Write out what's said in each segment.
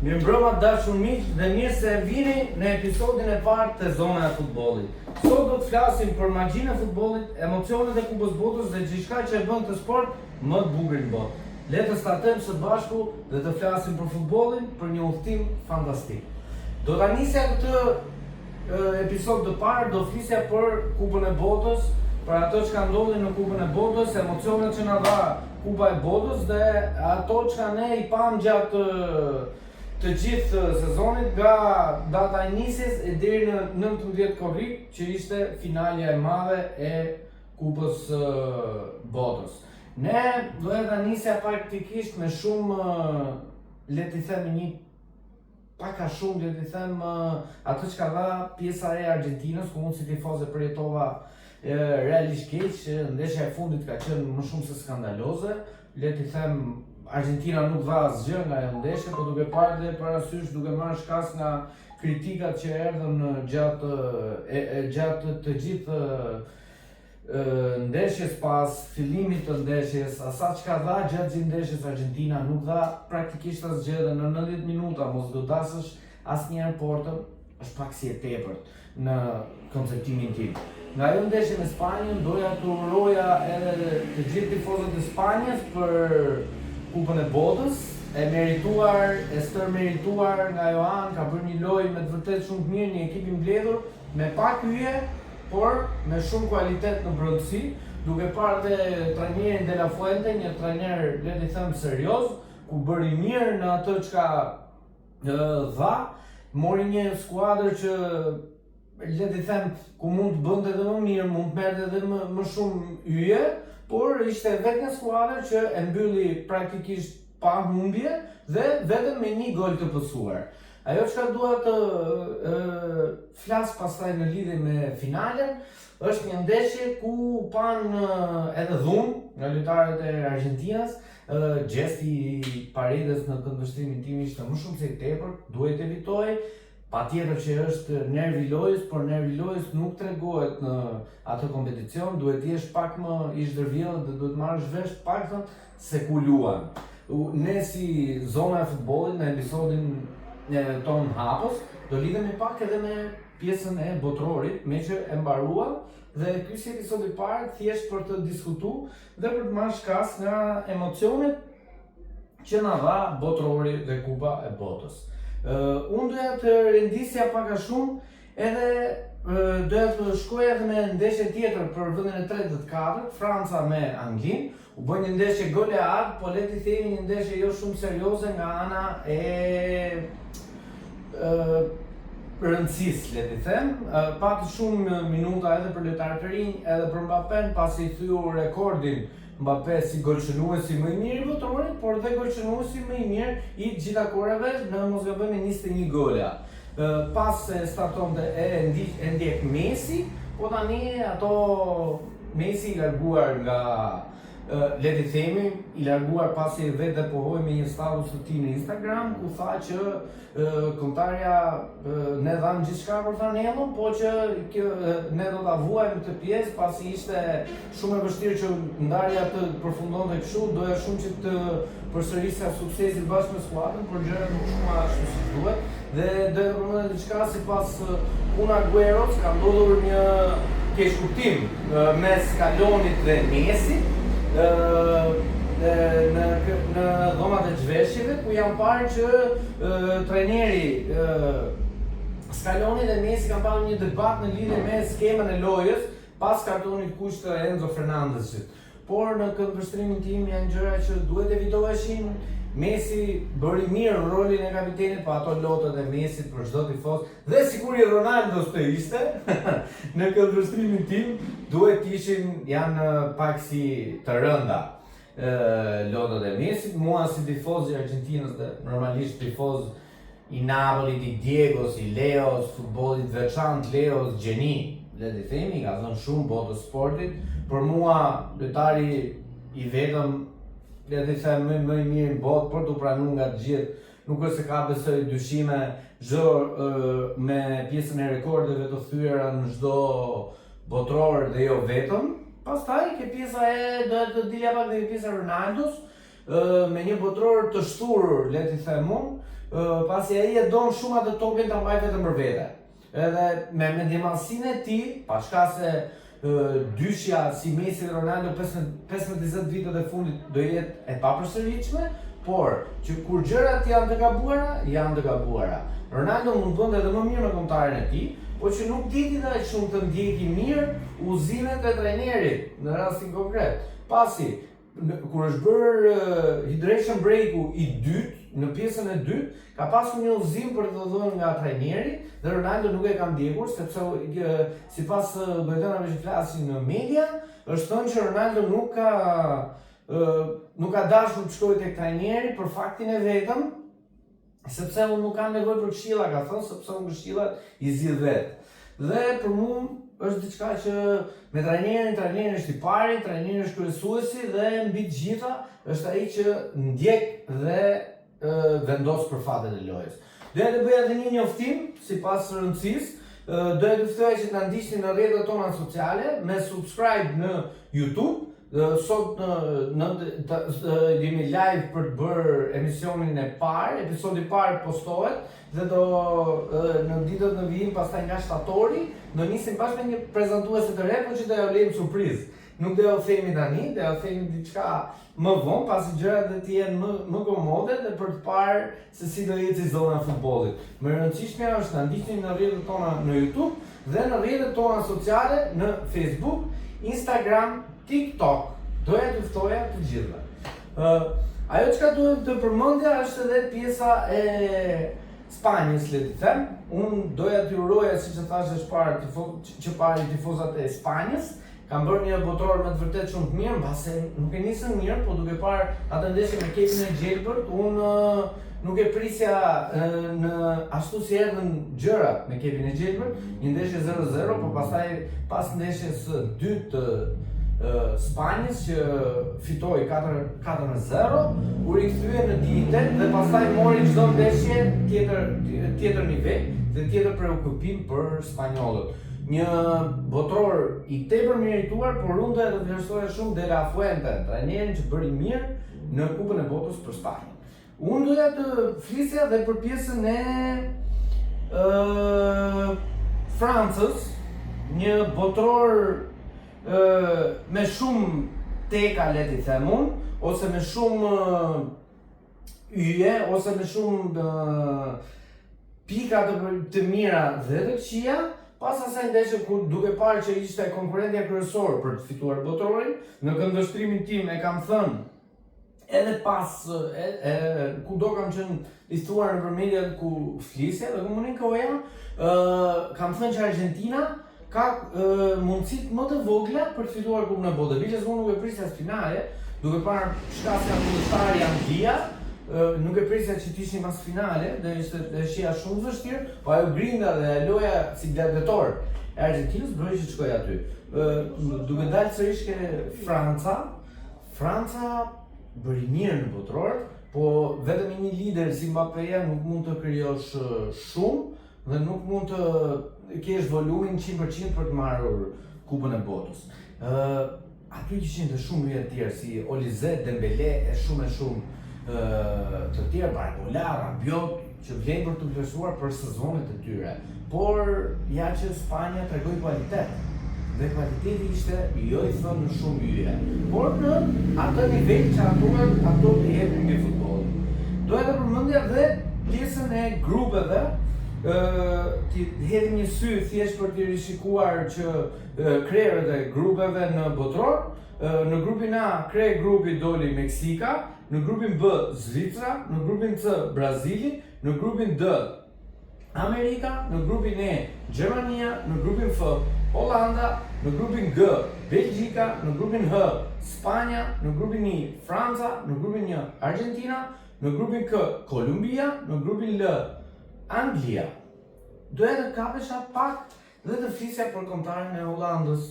Mirëmbrëma dashur miq dhe mirë se vini në episodin e parë të Zona e Futbollit. Sot do të flasim për magjinë e futbollit, emocionet e Kupës Botës dhe gjithçka që e bën të sport më të bukur në botë. Le të startojmë së bashku dhe të flasim për futbollin, për një udhtim fantastik. Do ta nisja këtë episod të parë, do flisja për Kupën e Botës, për ato që ka ndodhur në Kupën e Botës, emocionet që na dha Kupa e Botës dhe ato që ne i pam gjatë të gjithë sezonit nga data e nisjes e deri në 19 korrik, që ishte finalja e madhe e Kupës Botës. Ne doja ta nisja praktikisht me shumë, le të them një pak a shumë, le të them ato që ka dha pjesa e Argentinës, ku unë si tifoz e përjetova realisht keq. Ndeshja e fundit ka qenë më shumë se skandaloze. Le të them Argentina nuk dha asgjë nga ajo ndeshje, por duke parë dhe parasysh, duke marrë shkas nga kritikat që erdhën gjatë të gjithë ndeshjes, pas fillimit të ndeshjes, asa që ka dha gjatë gjithë ndeshjes, Argentina nuk dha praktikisht asgjë dhe në 90 minuta mos godasësh asnjëherë portën, është pak si e tepërt në konceptimin tim. Nga ajo ndeshje me Spanjën doja të uroja edhe të gjithë tifozët e Spanjës për Kupën e Botës, e merituar, e stërmerituar nga Johan, ka bërë një lojë me të vërtet shumë të mirë, një ekip i mbledhur, me pak hyje, por me shumë kualitet në brendësi, duke parë dhe trajnerin De La Fuente, një trajner, le të them, serioz, ku bëri mirë në atë çka dha, mori një skuadër që, le të them, ku mund të bënte edhe më mirë, mund të merrte edhe më shumë hyje, por ishte vetë një skuadër që e mbylli praktikisht pa humbje dhe vetëm me një gol të pësuar. Ajo që dua të flas pastaj në lidhje me finalen, është një ndeshje ku pan edhe dhunë nga lojtarët e Argentinës. Gjesti i Paredes në këndvështrimin tim ishte më shumë se i tepërt, duhet evitoj. Patjetër që është nervi i lojës, por nervi i lojës nuk tregohet në atë kompeticion, duhet jesh pak më i zhdërvjellët dhe duhet marrësh vesh paktën se ku luan. Ne si Zona e Futbollit në episodin ton hapës, do lidhemi pak edhe me pjesën e botrorit, me që e mbaruam, dhe ky si episodi i parë thjesht për të diskutuar dhe për të marrë shkas nga emocionet që na dha botrori dhe Kupa e Botës. Unë doja të rendisja pak a shumë edhe doja të shkoja edhe me ndeshje tjetër për vendin e 3 dhe të 4, Franca me Anglinë. U bën një ndeshje golead, po le të themi një ndeshje jo shumë serioze nga ana e rëndësisë, le të them. Pati shumë minuta edhe për lojtarët e rinj, edhe për Mbappé, pasi i thyu rekordin Mbappé si golshënuesi më i mirë i botrorit, por dhe golshënuesi më i mirë i gjithë akoreve në mos gabojmë 21 gola. Pas se startonte e ndjek Messi, po tani ato Messi i larguar nga le të themi, i larguar pasi vetë depohoi me një status të tij në Instagram, ku tha që kontarja ne dhamë gjithçka për Fanellon, po që ne do ta vuajmë këtë pjesë pasi ishte shumë e vështirë që ndarja të përfundonte kështu, doja shumë që të përsërisja suksesin bashkë me skuadrën, por gjërat nuk shumë ashtu si duhet. Dhe do të përmendem diçka sipas Kun Agüeros, ka ndodhur një keqkuptim mes Scalonit dhe Messit në dhomat e zhveshjeve, ku janë parë që trajneri Scaloni dhe Messi kanë pasur një debat në lidhje me skemën e lojës pas kartonit kuq të Enzo Fernandezit. Por në këndvështrimin tim janë gjëra që duhet evitoheshin. Messi bëri mirë rolin e kapitenit, pa ato lotët e Messit për çdo tifoz, dhe sikur i Ronaldos të ishte, në këndvështrimin tim duhet ishin janë pak si të rënda lotët e Messit. Mua si tifoz i Argentinës dhe normalisht tifoz i Napolit, i Diegos, i Leos, futbollit veçantë Leos, gjeni, le të themi, ka dhënë shumë botës sportit. Për mua lojtari i vetëm, le të them, më i mirë në botë, por të pranuar nga të gjithë, nuk është se ka besoj dyshime, çdo me pjesën e rekordeve të thyera në çdo botror dhe jo vetëm. Pastaj ke pjesa e do të dilja pak dhe pjesa e Ronaldos, me një botror të shturur, le t'i them unë, pasi ai e don shumë atë topin ta mbajë vetëm për vete. Edhe me mendjemallsinë e tij, pa shka se dyshja si Messi dhe Ronaldo 15-20 vitet e fundit do jetë e papërsëritshme, por që kur gjërat janë të gabuara. Ronaldo mund bënte edhe më mirë me kombëtarin e tij, por që nuk diti dhe shumë të ndjeki mirë udhëzimet e trajnerit në rastin konkret. Pasi kur është bërë hydration break-u i dytë, në pjesën e dytë, ka pasur një udhëzim për të dhënë nga trajneri dhe Ronaldo nuk e ka ndjekur, sepse sipas bëjtënave që flasin në media, është thënë që Ronaldo nuk ka dashur të shkojë tek trajneri për faktin e vetëm, sepse unë nuk kam nevojë për këshilla, ka thënë, sepse unë këshillat i zgjidh vetë. Dhe për mua është diçka që me trajneri është i pari, trajneri është kryesuesi dhe mbi të gjitha është ai që ndjek dhe vendos për fatet e lojës. Doja të bëja edhe një njoftim sipas rëndësisë. Doja të ftoj që na ndiqni në rrjetet tona sociale me subscribe në YouTube. Sot jemi live për të bërë emisionin e parë, episodi i parë postohet dhe në ditët në vijim pastaj nga shtatori do nisim bashkë me një prezantuese të re, por që do ja lejmë surprizë. Nuk do ja u themi tani, do ja u themi diçka më vonë, pasi gjërat do të jenë më komode dhe për të parë se si do jetë zona e futbollit. Më e rëndësishmja është na ndiqni në rrjetet tona në YouTube dhe në rrjetet tona sociale në Facebook, Instagram, TikTok. Doja të ftoja të gjithëve. Ajo çka duhet të përmendja është edhe pjesa e Spanjës, le të them. Unë doja t'ju uroja, siç e thash që pari tifozat e Spanjës. Kam bërë një botror me të vërtet shumë të mirë, mbase nuk e nisën mirë, po duke parë atë ndeshje me ekipin e Gjelbërt, unë nuk e prisja ashtu si erdhën gjërat me ekipin e Gjelbërt, një ndeshje 0-0, por pastaj pas ndeshjes së dytë të Spanjës që fitoi 4-0, u rikthye në digitet dhe pastaj mori çdo ndeshje tjetër nivel dhe tjetër preokupim për spanjollët. Një botror i tepër merituar, por unë doja të vlerësoja shumë De La Fuente, trajnerin që bëri mirë në Kupën e Botës për Spanjën. Unë doja të flisja dhe për pjesën e Francës, një botror me shumë teka, le t'i them unë, ose me shumë yje, ose me shumë pika të mira dhe të këqija. Pas asaj ndeshje ku duke parë që ishte konkurrentja kryesor për të fituar botrorin, në këndvështrimin tim e kam thënë edhe pas kudo kam qenë listuar nëpër mediat ku flisja dhe komunikoja, kam thënë që Argentina ka mundësit më të vogla për të fituar Kupën e Botës. Biles unë nuk e prisja së finale, duke parë shkasja kundërshtar Anglia, nuk e prisja që t'ishte pas finale, dhe ishte shija shumë vështirë, po ajo grinda dhe loja si gladiator e Argentinës bëri që të shkojë aty. Duke dalë sërish ke Franca bëri mirë në botror, po vetëm një lider si Mbappéja nuk mund të krijosh shumë dhe nuk mund të kesh volumin 100% për të marrur Kupën e Botës. Aty ishin të shumë të tjerë si Olise, Dembele e shumë të tjerë, Barcola, Rabiot, që vlen për të vlerësuar për sezonet e tyre. Por ja që Spanja tregoi kualitet. Dhe kualiteti ishte jo i thënë në shumë yje, por në atë nivel që ato të jepin me futbollin. Doja të përmendja dhe pjesën e grupeve, ti hedhim një sy thjesht për të rishikuar që krerët e grupeve në botror. Në grupin A, krejë grupi doli Meksika, në grupin B, Zvicra, në grupin C, Brazili, në grupin D, Amerika, në grupin E, Gjermania, në grupin F, Hollanda, në grupin G, Belgjika, në grupin H, Spanja, në grupin I, Franca, në grupin J, Argentina, në grupin K, Kolumbia, në grupin L, Anglia. Doja të kapesha pak dhe të flisja për kombëtarin e Hollandës.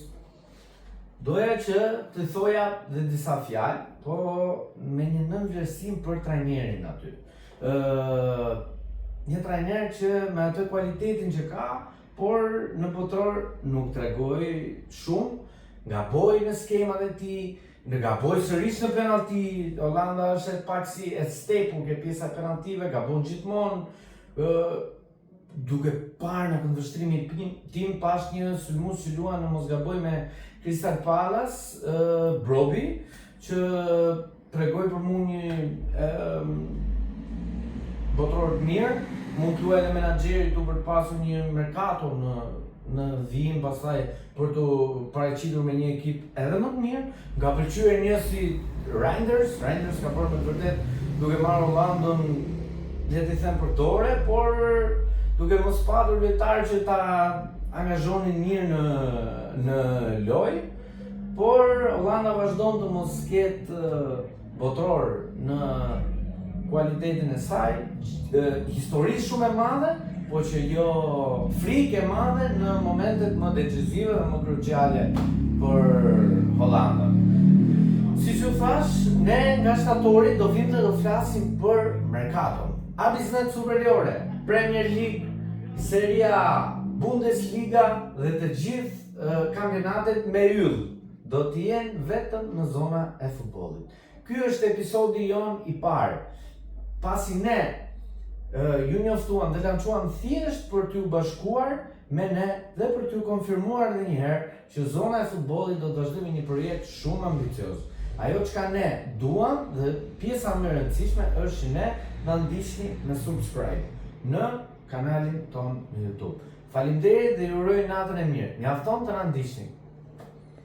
Doja që të thoja dhe disa fjalë, po me një nënvlerësim për trajnerin aty. Një trajner që me atë kualitetin që ka, por në botror nuk tregoi shumë, gaboi në skemat e tij, në gaboj sërish në penalti, Olanda është pak si e stepu ke pjesa penaltive, gabon gjithmonë, duke parë në këndvështrimin tim pash një sulmues që luan në mos gaboj me Crystal Palace, Broby, që tregoi për mua një botror mirë, mund të luajë edhe menaxheri tu për të pasur një mercato në vijim pastaj për të paraqitur me një ekip edhe më të mirë, nga pëlqyer një si Reinders ka bërë me vërtet duke marrë Hollandën, le të them për dore, por duke mos patur lojtarë që ta angazhonin mirë në lojë, por Holanda vazhdon të mos ketë botror në kualitetin e saj, histori shumë e madhe, po që jo frikë e madhe në momentet më decisive dhe më kruciale për Hollandën. Si që thash, ne nga shtatori do vim të do flasim për mercaton. Abisnet superiore, Premier League, Serie A, Bundesliga dhe të gjithë kampionatet me yll do të jenë vetëm në zona e futbollit. Ky është episodi jon i parë. Pasi ne ju njoftuan dhe lançuan thjesht për t'ju bashkuar me ne dhe për t'ju konfirmuar edhe një herë që zona e futbollit do të vazhdojë një projekt shumë ambicioz. Ajo çka ne duam dhe pjesa më e rëndësishme është që ne na ndiqni me subscribe në kanalin ton në YouTube. Faleminderit dhe ju uroj natën e mirë. Mjafton të na ndiqni.